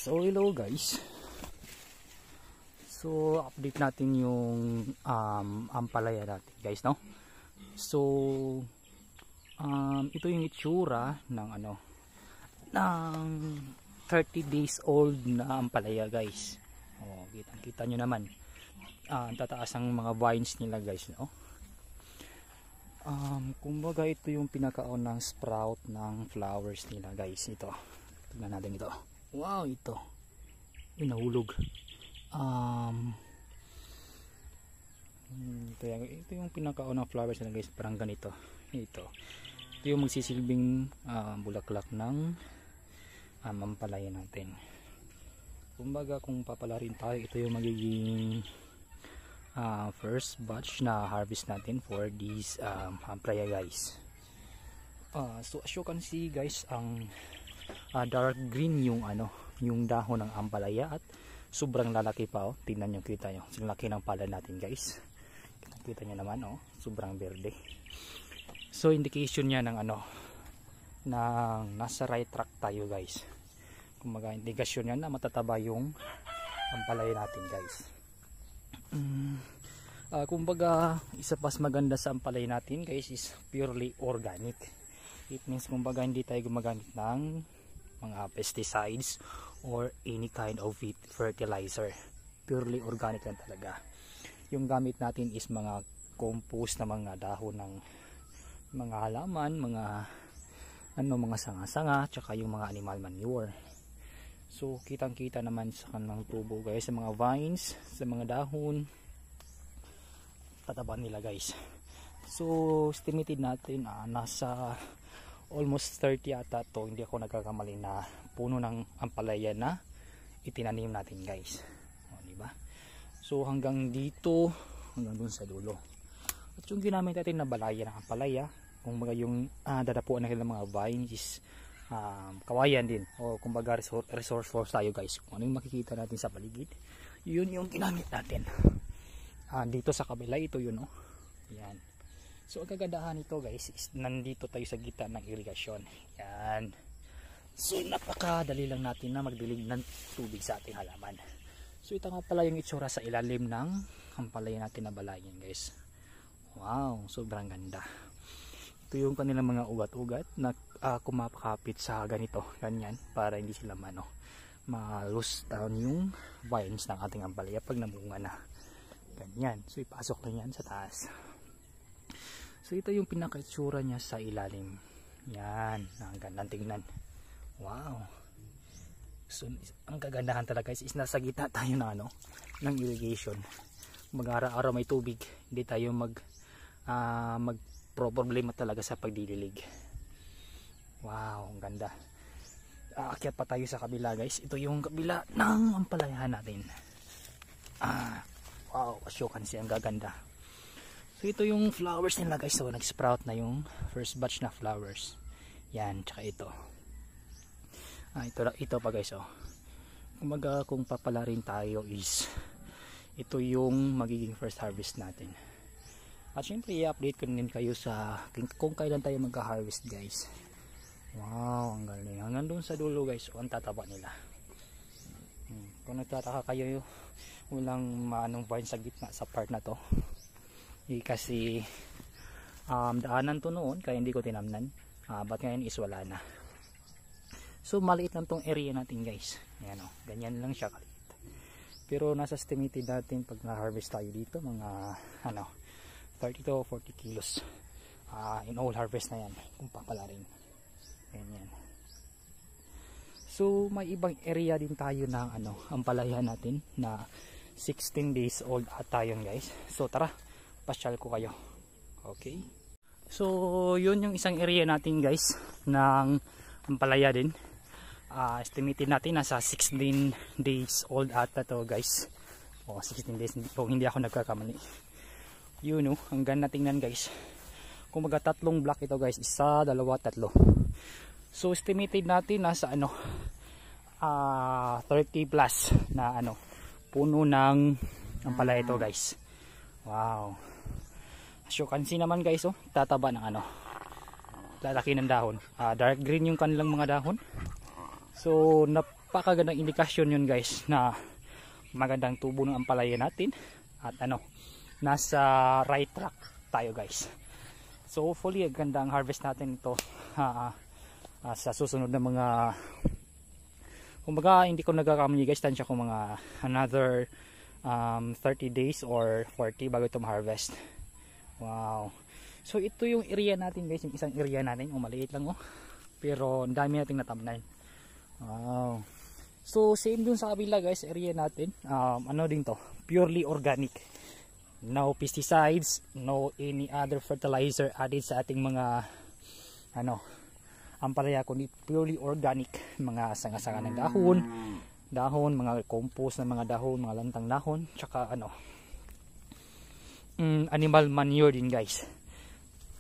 So hello guys. So update natin yung ampalaya natin guys, no? So ito yung itsura ng ng 30 days old na ampalaya guys. Oh, kita nyo naman. Tataas ang mga vines nila guys, no? Kumbaga ito yung pinakaunang sprout ng flowers nila guys. Ito, tignan natin ito. Wow, ito nahulog. Ito yung pinakaunang flowers nila guys, parang ganito. Ito yung magsisilbing bulaklak ng ampalaya natin. Kumbaga kung papalarin tayo, ito yung magiging first batch na harvest natin for these ampalaya guys. So as you can see guys, ang dark green yung yung dahon ng ampalaya at sobrang lalaki pa, oh. Tingnan nyo, kita nyo ang laki ng pala natin guys. Kita nyo naman, oh, sobrang berde. So indication niya ng nasa right track tayo guys. Kumbaga indikasyon niya na matataba yung ampalaya natin guys. Kumbaga isa pas maganda sa ampalaya natin guys is purely organic. It means kumbaga hindi tayo gumagamit ng mga pesticides or any kind of fertilizer. Purely organic lang talaga. Yung gamit natin is mga compost na mga dahon ng mga halaman, mga sanga-sanga, tsaka yung mga animal manure. So kitang kita naman sa kanilang tubo guys, sa mga vines, sa mga dahon, tataba nila guys. So estimated natin nasa almost 30 ata to, hindi ako nagkakamali, na puno ng ampalaya na itinanim natin guys. O, diba? So hanggang dito, hanggang dun sa dulo. At yung ginamit natin na balaya ng ampalaya, kung baga yung dadapuan ng mga vines is kawayan din, o kumbaga resource force tayo guys. Kung ano yung makikita natin sa paligid, yun yung ginamit natin. Dito sa kabila, ito yun, oh. Yan. So ang kagandahan nito guys is nandito tayo sa gitna ng irigasyon. Yan. So napakadali lang natin na magdilig ng tubig sa ating halaman. So ito nga pala yung itsura sa ilalim ng ampalaya natin na balayan guys. Wow, sobrang ganda. Ito yung kanilang mga ugat-ugat na kumapakapit sa ganito, ganyan, para hindi sila ma-loose down yung vines ng ating ampalaya pag namunga na. Ganyan. So ipasok na yan sa taas. So ito yung pinakaitsura niya sa ilalim. Yan, ang gandang tingnan. Wow. So ang kagandahan talaga is nasa gitna tayo ng irrigation. Mag-araw-araw may tubig, hindi tayo problema talaga sa pagdidilig. Wow, ang ganda. Aakyat pa tayo sa kabila guys. Ito yung kabila ng ampalayahan natin. Wow, as you can see, ang gaganda. So ito yung flowers nila guys. So nag-sprout na yung first batch na flowers. Yan, tsaka ito. Ito pa guys, oh. Kumaga kung papalarin tayo is ito yung magiging first harvest natin. At syempre i-update ko din kayo sa kung kailan tayo magka-harvest guys. Wow, ang galing. Hanggang doon sa dulo guys, ang tataba nila. Kung nagtataka kayo, walang maanong vine sa gitna sa part na to. Kasi daanan to noon, kaya hindi ko tinamnan. But ngayon is wala na. So maliit lang tong area natin guys. Ayan, oh, ganyan lang siya kaliit. Pero nasa estimated natin pag na-harvest tayo dito, mga 30 to 40 kilos in all harvest na yan kung papalarin. Ganyan. So may ibang area din tayo ng ampalaya natin na 16 days old ata yun guys. So tara, pasyal ko kayo. Okay. So yun yung isang area natin guys ng ampalaya din. Estimated natin nasa 16 days old ata to guys. 16 days kung hindi ako nagkakamali. Yun, ang ganda tingnan guys. Kung maga tatlong block ito guys, isa, dalawa, tatlo. So estimated natin nasa 30 plus na puno ng ampalaya ito guys. Wow. As you can see naman guys, oh, tataba ng lalaki ng dahon. Dark green yung kanilang mga dahon. So napakagandang indikasyon yun guys na magandang tubo ng ampalaya natin at nasa right track tayo guys. So hopefully gandang harvest natin ito sa susunod na mga, kumbaga hindi ko nagkakamali guys, tansya ko mga another 30 days or 40 bago ito ma-harvest. Wow. So ito yung area natin guys, yung isang area natin, maliit lang pero ang dami nating natamnan. Wow. So same dun sa kabila guys, area natin, din to, purely organic. No pesticides, no any other fertilizer added sa ating mga ampalaya, kundi purely organic. Mga sanga-sanga ng dahon, mga compost ng mga dahon, mga lantang dahon, tsaka animal manure din guys.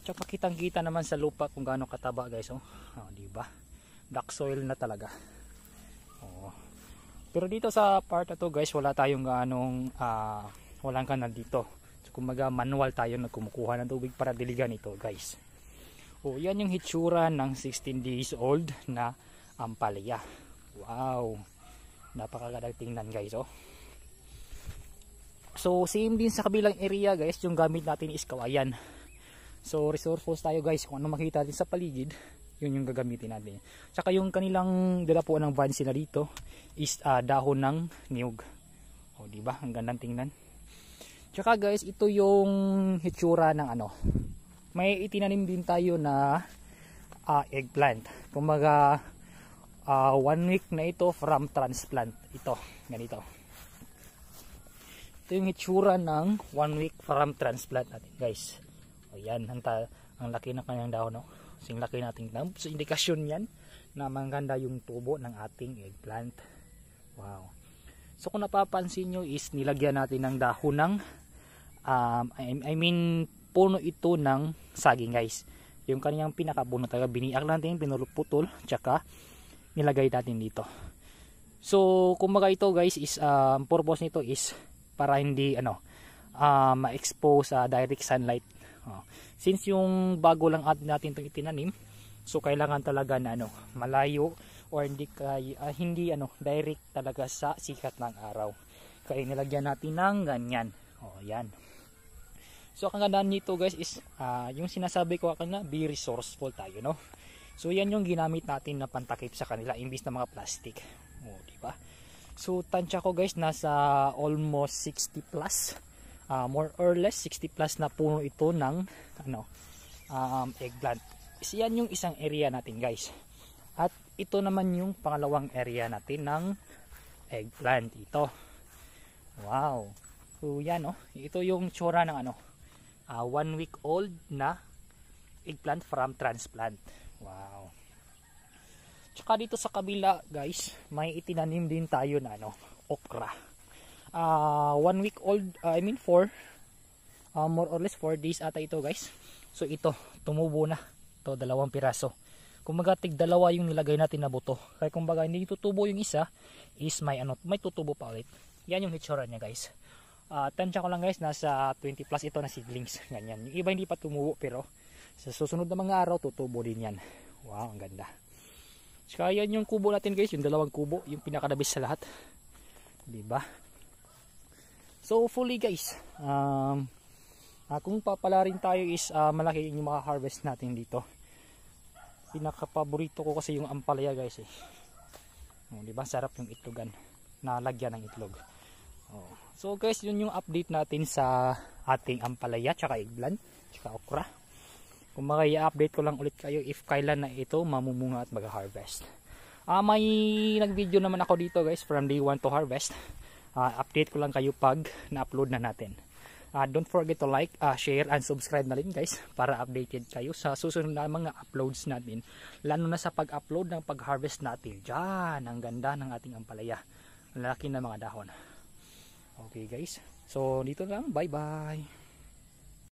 Tsaka kitang-kita naman sa lupa kung gaano kataba guys, di ba? Black soil na talaga. Pero dito sa part na to guys, wala tayong walang kanal dito. So kumbaga manual tayo na kumukuha ng tubig para diligan ito guys. Yan yung hitsura ng 16 days old na ampalaya. Wow. Napakagandang tingnan guys, So same din sa kabilang area guys, yung gamit natin is kawayan. So resourceful tayo guys, kung ano makita natin sa paligid, yun yung gagamitin natin. Tsaka yung kanilang dalapuan ng vans na dito is dahon ng niyog. Di ba? Ang gandang tingnan. Tsaka guys, ito yung hitsura ng may itinanim din tayo na eggplant. Kumbaga 1 week na ito from transplant. Ito, ganito. Ito yung hitsura ng 1 week from transplant natin guys. Yan, ang laki ng kanyang dahon, Sing laki nating dahon. So indikasyon yan na maganda yung tubo ng ating eggplant. Wow. So kung napapansin nyo is nilagyan natin ng dahon ng puno ito ng saging guys. Yung kanyang pinakabuno talaga biniak natin, pinuluputol, tsaka nilagay natin dito. So kumbaga ito guys is purpose nito is para hindi ma-expose sa direct sunlight. Since yung bago lang natin itong itinanim, so kailangan talaga na malayo or hindi direct talaga sa sikat ng araw. Kaya nilagyan natin ng ganyan. Yan. So ang gandaan nito guys is yung sinasabi ko kanina, be resourceful tayo, So yan yung ginamit natin na pantakip sa kanila imbis na mga plastic. Di ba? So tansya ko guys nasa almost 60 plus. More or less 60 plus na puno ito ng eggplant. Yan yung isang area natin guys. At ito naman yung pangalawang area natin ng eggplant. Ito. Wow. So yan ito yung tsura ng 1 week old na eggplant from transplant. Wow. Tsaka dito sa kabila guys, may itinanim din tayo na okra. 1 week old, more or less 4 days ata ito guys. So ito, tumubo na. Ito, 2 piraso. Kumbaga tig 2 yung nilagay natin na buto. Kaya kumbaga hindi tutubo yung isa, is may tutubo pa ulit. Yan yung hitsura niya guys. Tansya ko lang guys, nasa 20 plus ito na seedlings. Ganyan. Yung iba hindi pa tumubo pero sa susunod na mga araw tutubo din yan. Wow, ang ganda. Kaya yan yung kubo natin guys, yung 2 kubo, yung pinakadabis sa lahat. Diba? So hopefully guys, kung papalarin tayo is malaki yung maka-harvest natin dito. Pinaka-paborito ko kasi yung ampalaya guys diba? Sarap yung itlogan na lagyan ng itlog. So guys, yun yung update natin sa ating ampalaya, tsaka eggplant, tsaka okra. Kung i-update ko lang ulit kayo if kailan na ito mamumunga at mag-harvest. May nag-video naman ako dito guys from day 1 to harvest. Update ko lang kayo pag na-upload na natin. Don't forget to like, share, and subscribe na rin guys para updated kayo sa susunod na mga uploads natin. Lalo na sa pag-upload ng pag-harvest natin. Diyan, ang ganda ng ating ampalaya. Lalaki na mga dahon. Okay guys, so dito lang. Bye bye.